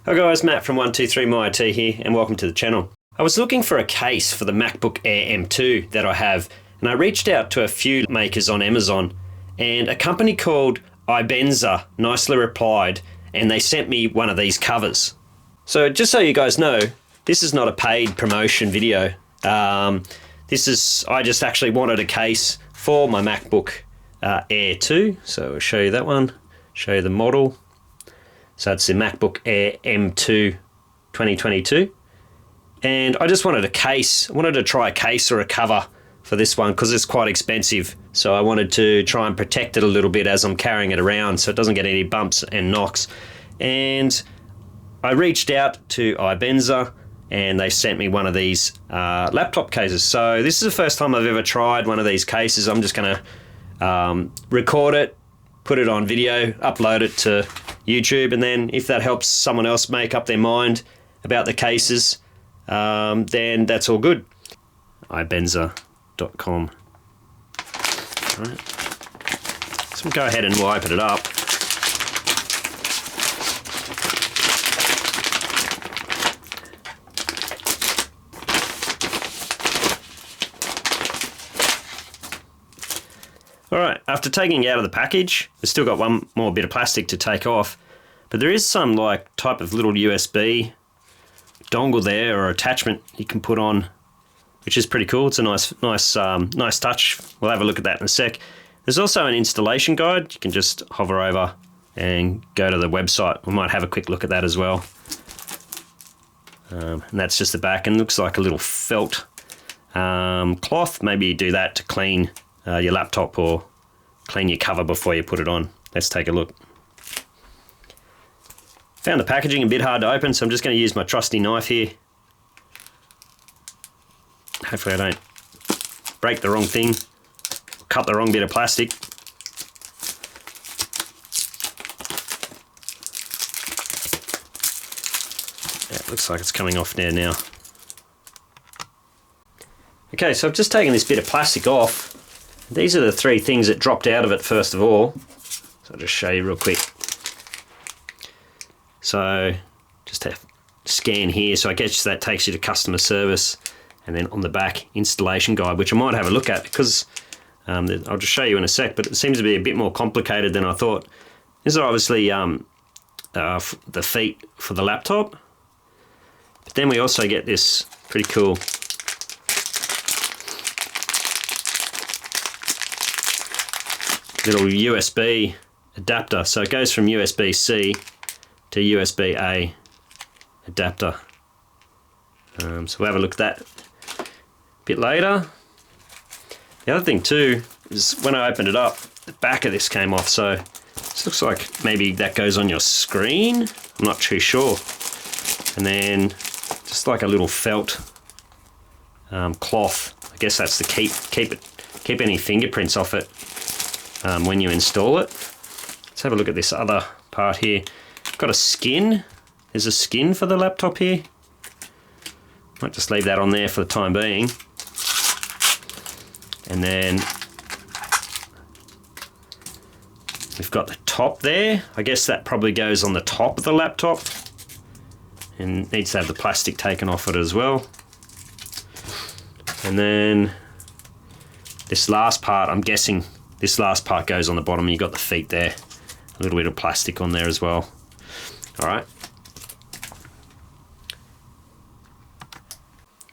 Hi guys, Matt from 123myIT here and welcome to the channel. I was looking for a case for the MacBook Air M2 that I have, and I reached out to a few makers on Amazon, and a company called IBENZER nicely replied and they sent me one of these covers. So just so you guys know, this is not a paid promotion video. I just actually wanted a case for my MacBook Air 2, so I'll show you that one, show you the model. So it's the MacBook Air M2 2022. And I just wanted a case. I wanted to try a case or a cover for this one because it's quite expensive. So I wanted to try and protect it a little bit as I'm carrying it around so it doesn't get any bumps and knocks. And I reached out to IBENZER and they sent me one of these laptop cases. So this is the first time I've ever tried one of these cases. I'm just going to record it, put it on video, upload it to YouTube, and then if that helps someone else make up their mind about the cases, then that's all good. IBENZER.com. Right. So we'll go ahead and we'll open it up. Alright, after taking it out of the package, we've still got one more bit of plastic to take off, but there is some like type of little USB dongle there or attachment you can put on, which is pretty cool. It's a nice touch. We'll have a look at that in a sec. There's also an installation guide. You can just hover over and go to the website. We might have a quick look at that as well. And that's just the back, and looks like a little felt cloth. Maybe you do that to clean your laptop or clean your cover before you put it on. Let's take a look. Found the packaging a bit hard to open, so I'm just going to use my trusty knife here. Hopefully I don't break the wrong thing, cut the wrong bit of plastic. Yeah, it looks like it's coming off there now. Okay, so I've just taken this bit of plastic off. These are the three things that dropped out of it first of all. So I'll just show you real quick. So just have to scan here. So I guess that takes you to customer service, and then on the back, installation guide, which I might have a look at because I'll just show you in a sec, but it seems to be a bit more complicated than I thought. These are obviously the feet for the laptop. But then we also get this pretty cool little USB adapter. So it goes from USB-C to USB-A adapter. So we'll have a look at that a bit later. The other thing too is when I opened it up, the back of this came off. So this looks like maybe that goes on your screen. I'm not too sure. And then just like a little felt cloth. I guess that's to keep any fingerprints off it. When you install it. Let's have a look at this other part here. Got a skin. There's a skin for the laptop here. Might just leave that on there for the time being. And then we've got the top there. I guess that probably goes on the top of the laptop and needs to have the plastic taken off it as well. And then this last part, I'm guessing this last part goes on the bottom. You've got the feet there. A little bit of plastic on there as well. All right.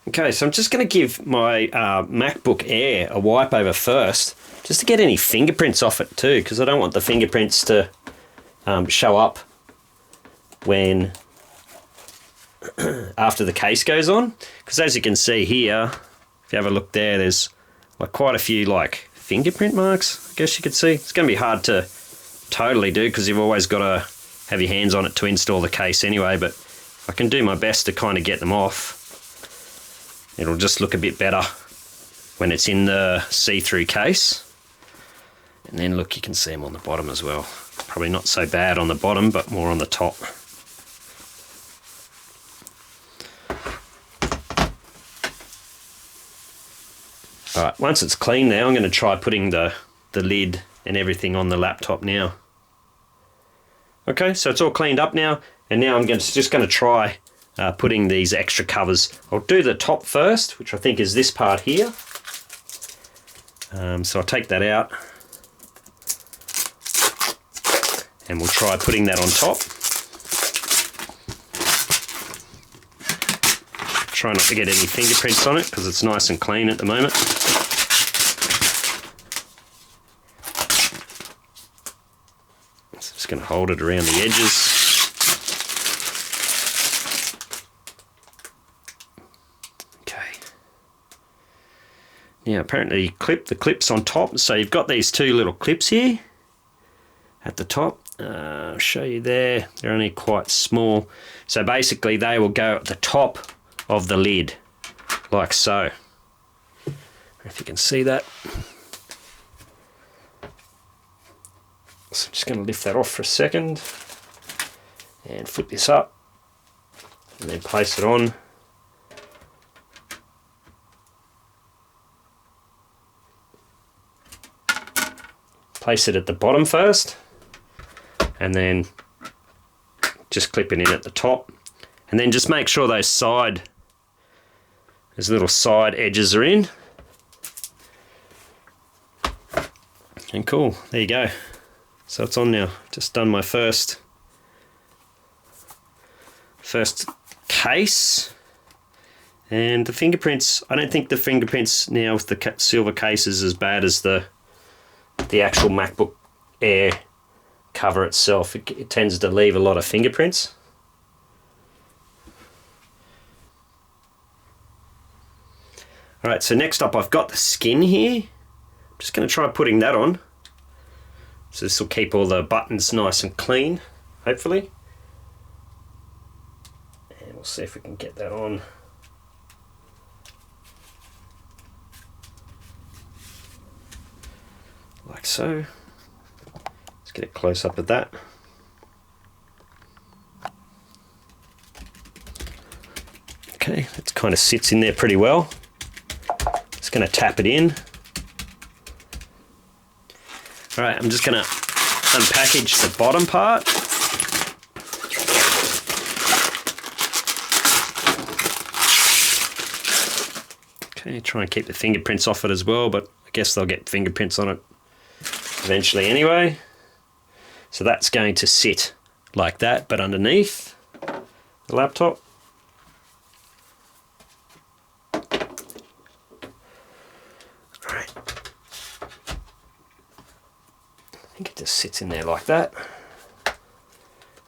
Okay, so I'm just going to give my MacBook Air a wipe over first, just to get any fingerprints off it too, because I don't want the fingerprints to show up when after the case goes on. Because as you can see here, if you have a look there, there's like quite a few like fingerprint marks, I guess you could see. It's going to be hard to totally do because you've always got to have your hands on it to install the case anyway, but I can do my best to kind of get them off. It'll just look a bit better when it's in the see-through case. And then look, you can see them on the bottom as well. Probably not so bad on the bottom, but more on the top. All right, once it's clean now, I'm going to try putting the lid and everything on the laptop now. Okay, so it's all cleaned up now. And now I'm just going to try putting these extra covers. I'll do the top first, which I think is this part here. So I'll take that out and we'll try putting that on top. Try not to get any fingerprints on it because it's nice and clean at the moment. So just going to hold it around the edges. Now apparently you clip the clips on top, so you've got these two little clips here at the top. I'll show you there, they're only quite small. So basically they will go at the top of the lid, like so. If you can see that. So I'm just going to lift that off for a second and flip this up and then place it on. Place it at the bottom first and then just clip it in at the top, and then just make sure those little side edges are in. And cool, there you go. So it's on now. Just done my first case, and the fingerprints, I don't think the fingerprints now with the silver case is as bad as the actual MacBook Air cover itself. It tends to leave a lot of fingerprints. Alright, so next up I've got the skin here. I'm just going to try putting that on. So this will keep all the buttons nice and clean, hopefully. And we'll see if we can get that on. Like so. Let's get a close up of that. Okay, it kind of sits in there pretty well. Just going to tap it in. Alright, I'm just going to unpackage the bottom part. Okay, try and keep the fingerprints off it as well, but I guess they'll get fingerprints on it eventually anyway. So that's going to sit like that, but underneath the laptop. Alright. I think it just sits in there like that.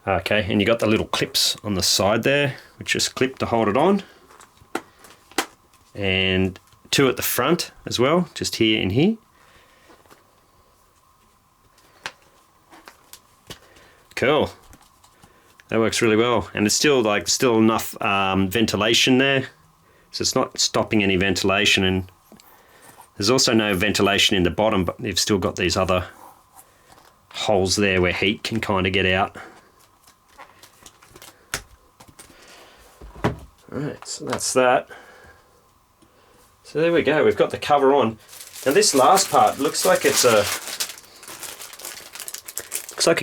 Okay, and you got the little clips on the side there, which just clip to hold it on. And two at the front as well, just here and here. Cool. That works really well, and it's still enough ventilation there, so it's not stopping any ventilation, and there's also no ventilation in the bottom, but you've still got these other holes there where heat can kind of get out. Alright, so that's that. So there we go, we've got the cover on. Now this last part looks like it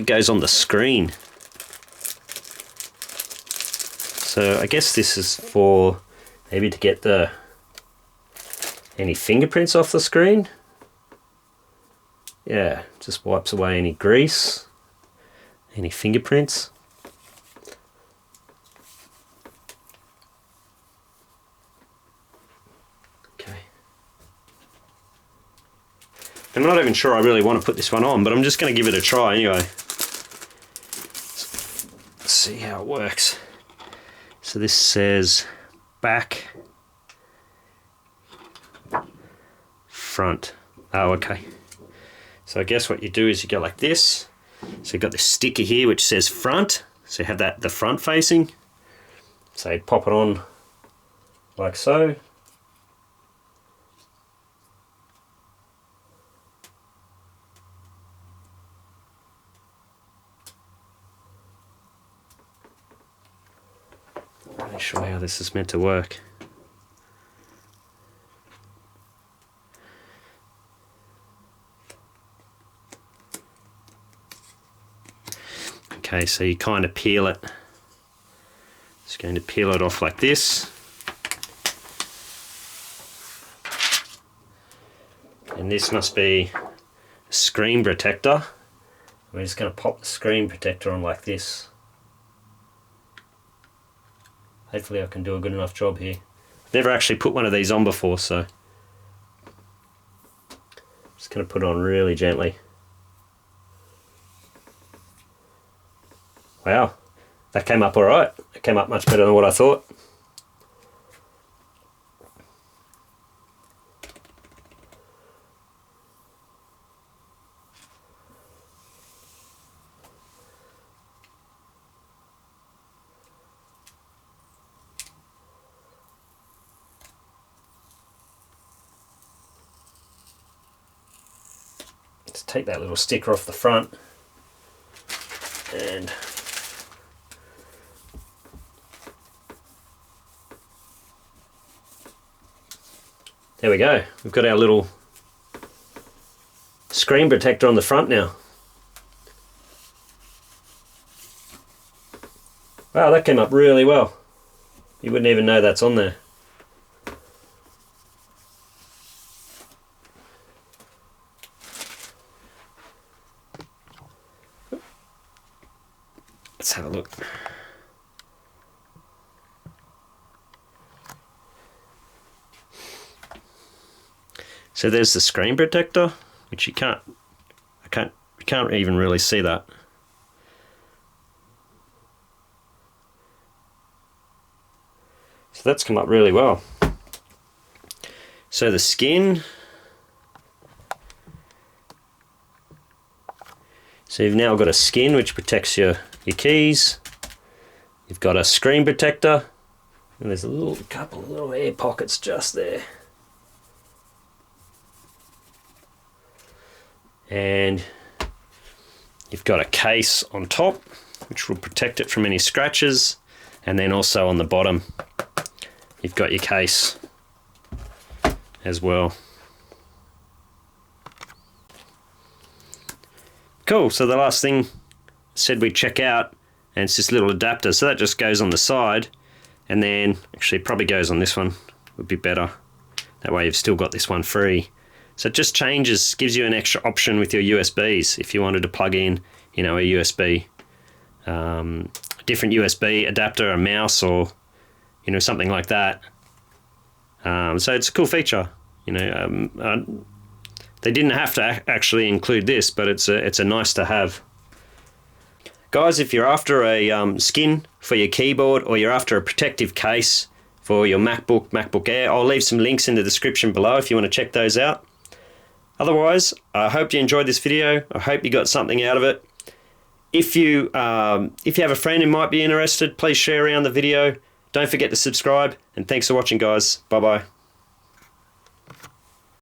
goes on the screen. So I guess this is for maybe to get any fingerprints off the screen. Yeah, just wipes away any grease, any fingerprints. I'm not even sure I really want to put this one on, but I'm just going to give it a try anyway. Let's see how it works. So this says back, front. Oh, okay. So I guess what you do is you go like this. So you've got this sticker here which says front. So you have the front facing. So you pop it on like so. I'm not sure how this is meant to work. Okay, so you kind of peel it Just going to peel it off like this. And this must be a screen protector. We're just going to pop the screen protector on like this. Hopefully I can do a good enough job here. I've never actually put one of these on before, so just going to put it on really gently. Wow, that came up alright. It came up much better than what I thought. Let's take that little sticker off the front and there we go. We've got our little screen protector on the front now. Wow, that came up really well. You wouldn't even know that's on there. Let's have a look. So there's the screen protector, which you can't even really see that. So that's come up really well. So the skin. So you've now got a skin which protects your keys. You've got a screen protector, and there's a couple of little air pockets just there. And you've got a case on top which will protect it from any scratches, and then also on the bottom you've got your case as well. Cool, so the last thing said we check out, and it's this little adapter, so that just goes on the side, and then actually it probably goes on this one, would be better. That way you've still got this one free. So it just changes, gives you an extra option with your USBs if you wanted to plug in, you know, a USB, different USB adapter, a mouse, or, you know, something like that. So it's a cool feature, you know. They didn't have to actually include this, but it's a nice to have. Guys, if you're after a skin for your keyboard, or you're after a protective case for your MacBook Air, I'll leave some links in the description below if you want to check those out. Otherwise, I hope you enjoyed this video. I hope you got something out of it. If you have a friend who might be interested, please share around the video. Don't forget to subscribe, and thanks for watching, guys. Bye-bye.